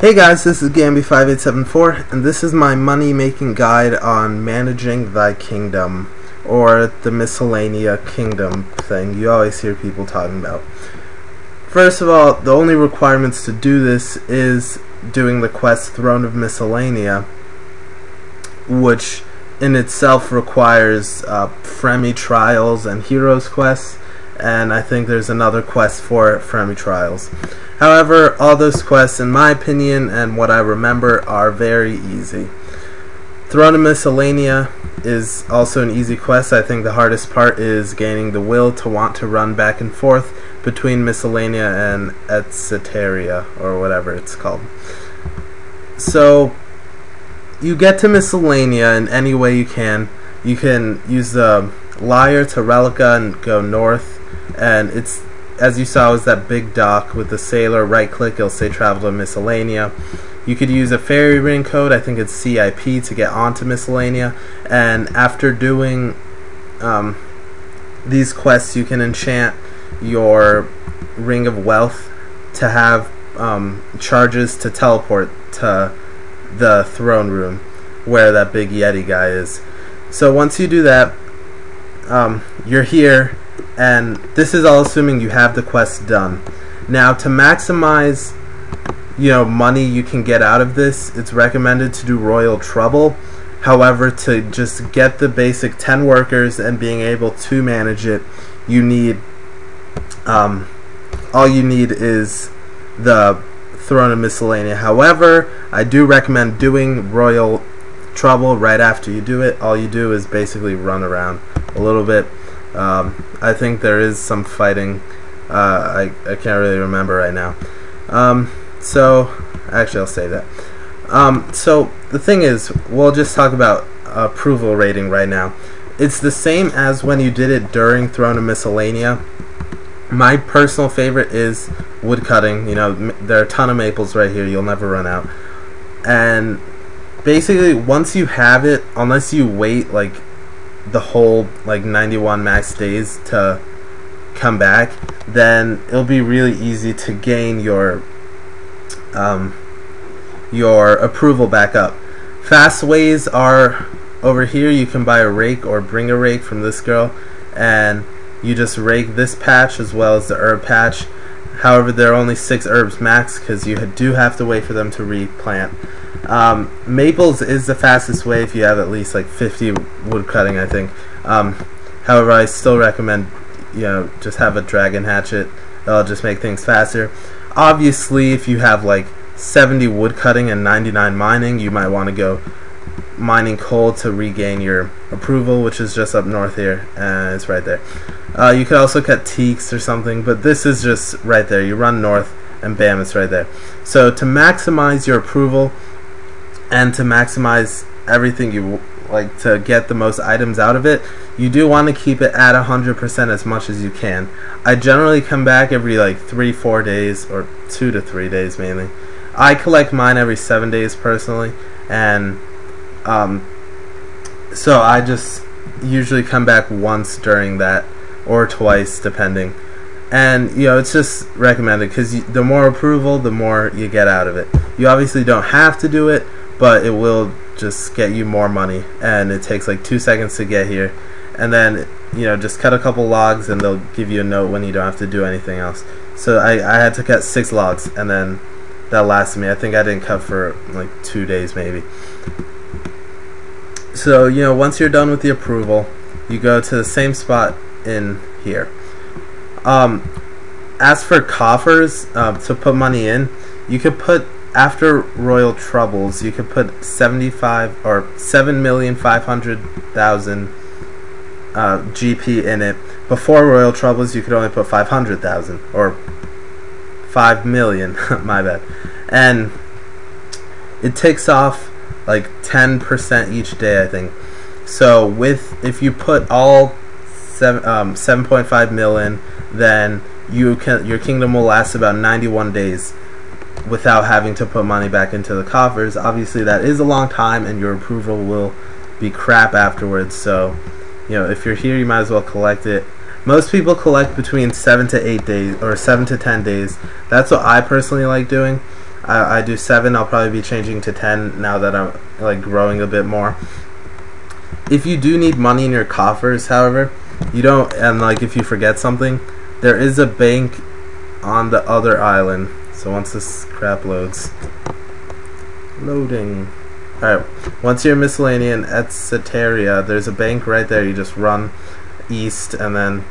Hey guys, this is Gamby5874, and this is my money-making guide on managing thy kingdom, or the miscellanea kingdom thing you always hear people talking about. First of all, the only requirements to do this is doing the quest Throne of Miscellanea, which in itself requires Fremi Trials and Heroes quests, and I think there's another quest for Fremi Trials. However, all those quests, in my opinion, and what I remember, are very easy. Throne of Miscellanea is also an easy quest. I think the hardest part is gaining the will to want to run back and forth between Miscellanea and Etcetera, or whatever it's called. So, you get to Miscellanea in any way you can. You can use the Lyre to Relica and go north, and it's, as you saw, is that big dock with the sailor. Right click, it'll say travel to Miscellanea. You could use a fairy ring code, I think it's CIP, to get onto Miscellanea, and after doing these quests you can enchant your Ring of Wealth to have charges to teleport to the throne room where that big Yeti guy is. So once you do that, you're here, and this is all assuming you have the quest done. Now, to maximize money you can get out of this, it's recommended to do Royal Trouble. However, to just get the basic 10 workers and being able to manage it, you need all you need is the Throne of Miscellanea. However, I do recommend doing Royal Trouble right after you do it. All you do is basically run around a little bit. I think there is some fighting. I can't really remember right now. So actually I'll say that. So the thing is, we'll just talk about approval rating right now. It's the same as when you did it during Throne of Miscellanea. My personal favorite is woodcutting. There are a ton of maples right here. You'll never run out. And basically, once you have it, unless you wait like the whole 91 max days to come back, then it'll be really easy to gain your approval back up. Fast ways are over here. You can buy a rake or bring a rake from this girl, and you just rake this patch as well as the herb patch. However, there are only 6 herbs max because you do have to wait for them to replant. Maples is the fastest way if you have at least like 50 wood cutting, I think. However, I still recommend just have a dragon hatchet. That'll just make things faster. Obviously, if you have like 70 wood cutting and 99 mining, you might want to go mining coal to regain your approval, which is just up north here, and it's right there. You could also cut teaks or something, but this is just right there. You run north and bam, it's right there. So to maximize your approval and to maximize everything you like, to get the most items out of it, you do want to keep it at 100% as much as you can. I generally come back every like 3-4 days, or 2 to 3 days mainly. I collect mine every 7 days personally, and so I just usually come back once during that, or twice depending. And it's just recommended because the more approval, the more you get out of it. You obviously don't have to do it, but it will just get you more money, and it takes like 2 seconds to get here. And then just cut a couple logs and they'll give you a note when you don't have to do anything else. So I had to cut 6 logs, and then that lasted me. I think I didn't cut for like 2 days maybe. So once you're done with the approval, you go to the same spot in here. As for coffers, to put money in, you could put, after Royal Troubles, you could put 7,500,000 GP in it. Before Royal Troubles, you could only put 500,000 or 5 million. My bad. And it takes off like 10% each day, I think. So if you put all 7.5 million, then your kingdom will last about 91 days without having to put money back into the coffers. Obviously, that is a long time, and your approval will be crap afterwards. So if you're here, you might as well collect it. Most people collect between 7 to 8 days, or 7 to 10 days. That's what I personally like doing. I do 7. I'll probably be changing to 10 now that I'm like growing a bit more. If you do need money in your coffers, however, you don't, and like if you forget something, there is a bank on the other island. So once this crap loads, loading. Alright, once you're Miscellania and Etcetera, there's a bank right there. You just run east and then,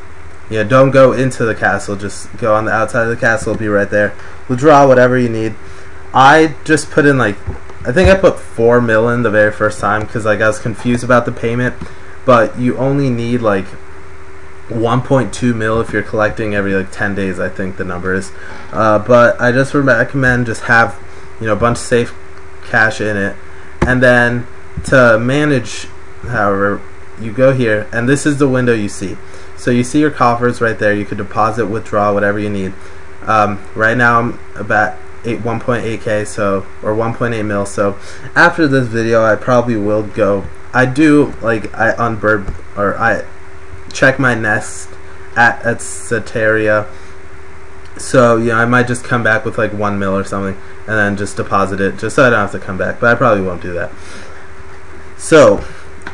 yeah, don't go into the castle, just go on the outside of the castle, it'll be right there. Withdraw whatever you need. I just put in like, I think I put 4 mil in the very first time because like I was confused about the payment, but you only need like 1.2 mil if you're collecting every like 10 days, I think the number is. But I just recommend just have, you know, a bunch of safe cash in it. And then to manage, however, you go here, and this is the window you see. So you see your coffers right there. You could deposit, withdraw, whatever you need. Right now I'm about 1.8k, so, or 1.8 mil. So after this video, I probably will go. I do like I check my nest at Etcetera. So yeah, I might just come back with like 1 mil or something, and then just deposit it, just so I don't have to come back. But I probably won't do that. So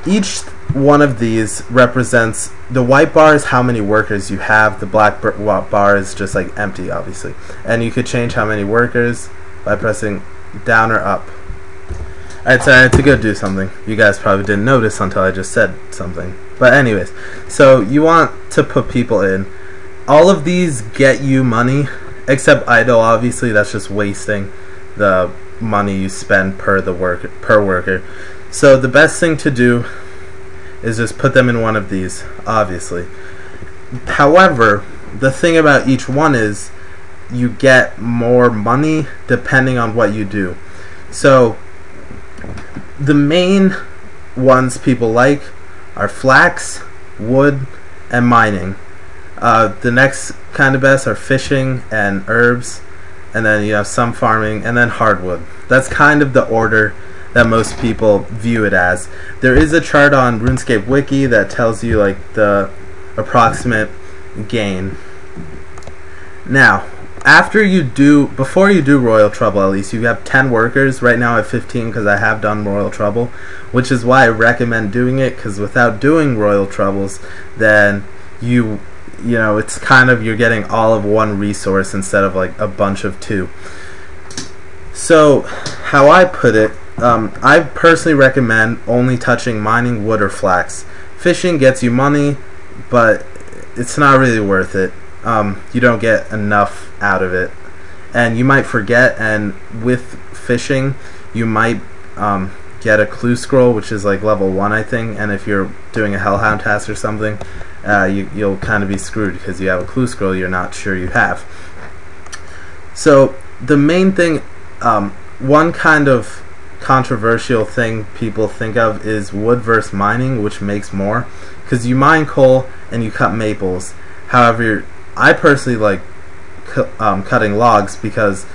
each one of these represents, the white bar is how many workers you have, the black bar is just like empty, obviously, and you could change how many workers by pressing down or up. Alright, so I had to go do something. You guys probably didn't notice until I just said something, but anyways, so you want to put people in. All of these get you money, except idle, obviously that's just wasting the money you spend per worker. So the best thing to do is just put them in one of these, obviously. However, the thing about each one is you get more money depending on what you do. So the main ones people like are flax, wood, and mining. The next kind of best are fishing and herbs, and then you have some farming, and then hardwood. That's kind of the order that most people view it as. There is a chart on RuneScape Wiki that tells you like the approximate gain. Now, before you do Royal Trouble, at least you have 10 workers. Right now I have 15 because I have done Royal Trouble, which is why I recommend doing it, because without doing Royal Troubles, then you know, it's kind of, you're getting all of one resource instead of like a bunch of 2. So how I put it, I personally recommend only touching mining, wood, or flax. Fishing gets you money, but it's not really worth it. You don't get enough out of it, and you might forget, and with fishing you might get a clue scroll, which is like level 1, I think, and if you're doing a hellhound task or something, you'll kind of be screwed because you have a clue scroll you're not sure you have. So the main thing, one kind of controversial thing people think of is wood versus mining, which makes more, because you mine coal and you cut maples. However, I personally like cutting logs, because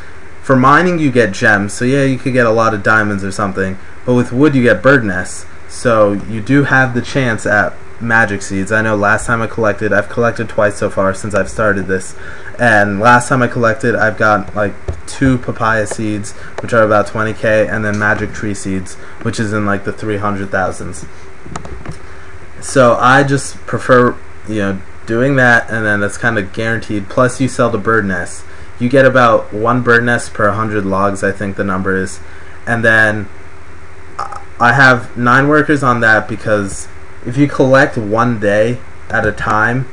for mining you get gems, so yeah, you could get a lot of diamonds or something, but with wood you get bird nests, so you do have the chance at magic seeds. I know last time I've collected twice so far since I've started this, and last time I collected I've got like 2 papaya seeds, which are about 20k, and then magic tree seeds, which is in like the 300,000s. So I just prefer, you know, doing that, and then that's kind of guaranteed. Plus you sell the bird nests. You get about 1 bird nest per 100 logs, I think the number is, and then I have 9 workers on that, because if you collect 1 day at a time,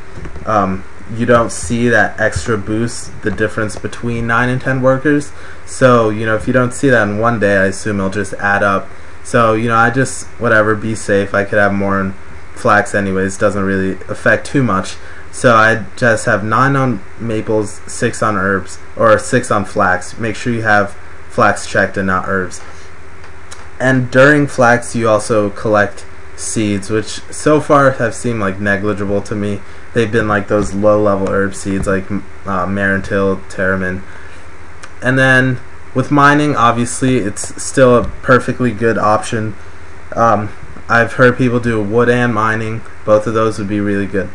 you don't see that extra boost, the difference between 9 and 10 workers. So, you know, if you don't see that in 1 day, I assume it'll just add up. So, you know, I just, whatever, be safe. I could have more in flax anyways, doesn't really affect too much. So I just have 9 on maples, 6 on herbs, or 6 on flax. Make sure you have flax checked and not herbs. And during flax you also collect seeds, which so far have seemed like negligible to me. They've been like those low-level herb seeds like Marintil, Terramin. And then with mining, obviously it's still a perfectly good option. I've heard people do wood and mining. Both of those would be really good.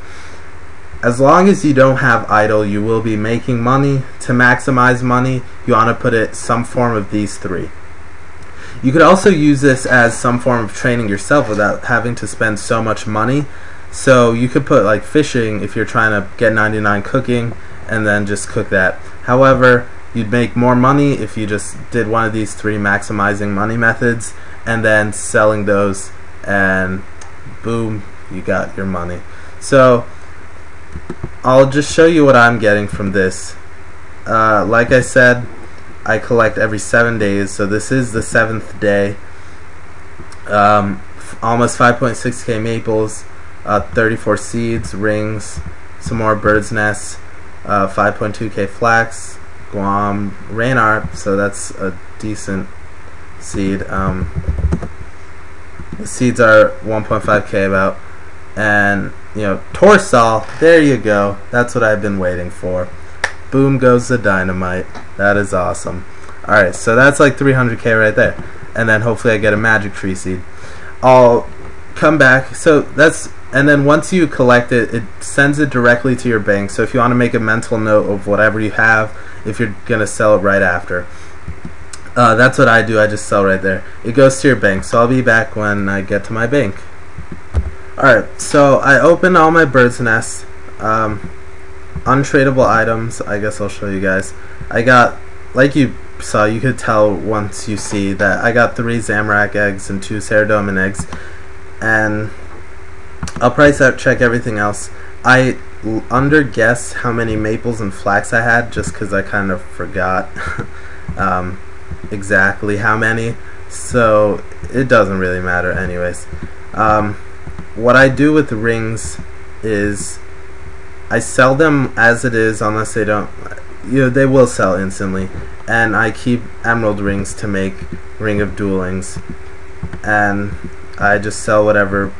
as long as you don't have idle, you will be making money. To maximize money, you want to put it some form of these three. You could also use this as some form of training yourself without having to spend so much money. So you could put like fishing if you're trying to get 99 cooking and then just cook that. However, you'd make more money if you just did one of these three maximizing money methods and then selling those, and boom, you got your money. So I'll just show you what I'm getting from this. Like I said, I collect every 7 days, so this is the 7th day. Almost 5.6k maples, 34 seeds, rings, some more bird's nests, 5.2k flax, Guam, Raynart, so that's a decent seed. The seeds are 1.5k about, and you know, Torsol, there you go, that's what I've been waiting for. Boom goes the dynamite. That is awesome. Alright, so that's like 300k right there, and then hopefully I get a magic tree seed. I'll come back, so that's, and then once you collect it, it sends it directly to your bank. So if you want to make a mental note of whatever you have, if you're going to sell it right after, that's what I do. I just sell right there. It goes to your bank. So I'll be back when I get to my bank. Alright, so I opened all my bird's nests. Untradeable items, I guess I'll show you guys. I got, like you saw, you could tell once you see that I got 3 Zamorak eggs and 2 Saradomin eggs, and I'll price out check everything else. I underguessed how many maples and flax I had just because I kind of forgot exactly how many, so it doesn't really matter anyways. What I do with the rings is I sell them as it is, unless they don't, you know, they will sell instantly, and I keep emerald rings to make Ring of Duelings, and I just sell whatever.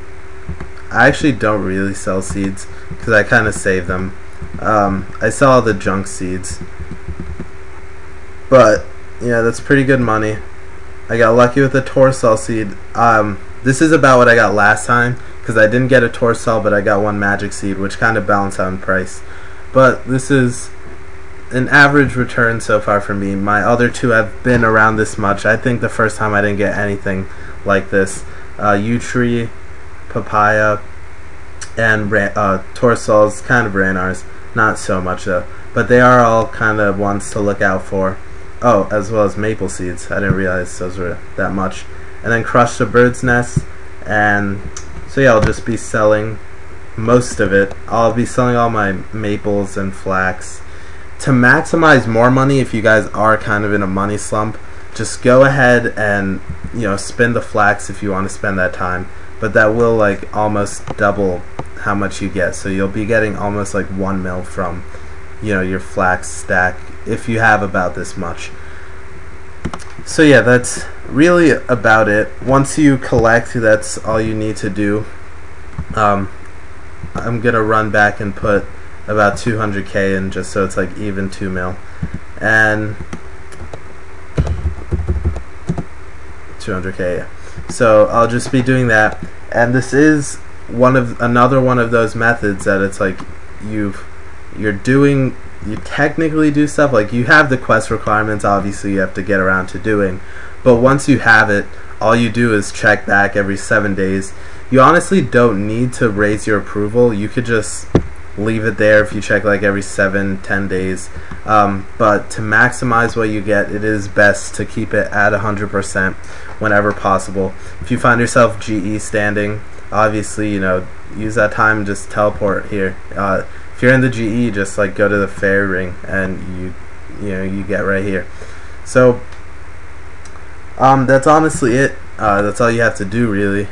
I actually don't really sell seeds because I kind of save them. I sell all the junk seeds, but yeah, that's pretty good money. I got lucky with the Torsol seed. This is about what I got last time, because I didn't get a Torsol, but I got 1 magic seed, which kind of balanced out in price. But this is an average return so far for me. My other 2 have been around this much. I think the first time I didn't get anything like this. Yew tree, papaya, and Torsols, kind of Raynars, not so much though, but they are all kind of ones to look out for. Oh, as well as maple seeds. I didn't realize those were that much. And then crush the bird's nest, and so yeah, I'll just be selling most of it. I'll be selling all my maples and flax. To maximize more money, if you guys are kind of in a money slump, just go ahead and, you know, spend the flax if you want to spend that time, but that will like almost double how much you get, so you'll be getting almost like 1 mil from, you know, your flax stack if you have about this much. So yeah, that's really about it. Once you collect, that's all you need to do. I'm gonna run back and put about 200k in, just so it's like even 2 mil, and 200k, yeah. So I'll just be doing that, and this is another one of those methods that it's like you technically do stuff, like you have the quest requirements, obviously you have to get around to doing, but once you have it, all you do is check back every 7 days. You honestly don't need to raise your approval. You could just leave it there if you check like every 7-10 days, but to maximize what you get, it is best to keep it at 100% whenever possible. If you find yourself GE standing, obviously, you know, use that time and just teleport here. If you're in the GE, just like go to the fairy ring and you get right here. So that's honestly it. That's all you have to do, really.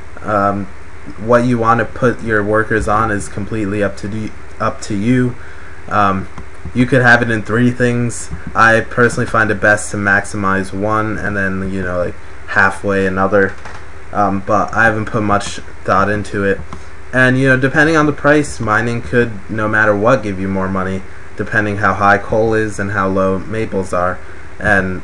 What you want to put your workers on is completely up to you. You could have it in 3 things. I personally find it best to maximize 1 and then, you know, like halfway another, but I haven't put much thought into it. And, you know, depending on the price, mining could, no matter what, give you more money, depending how high coal is and how low maples are and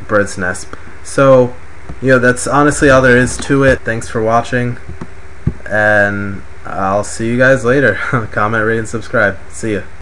bird's nest. So, you know, that's honestly all there is to it. Thanks for watching, and I'll see you guys later. Comment, rate, and subscribe. See ya.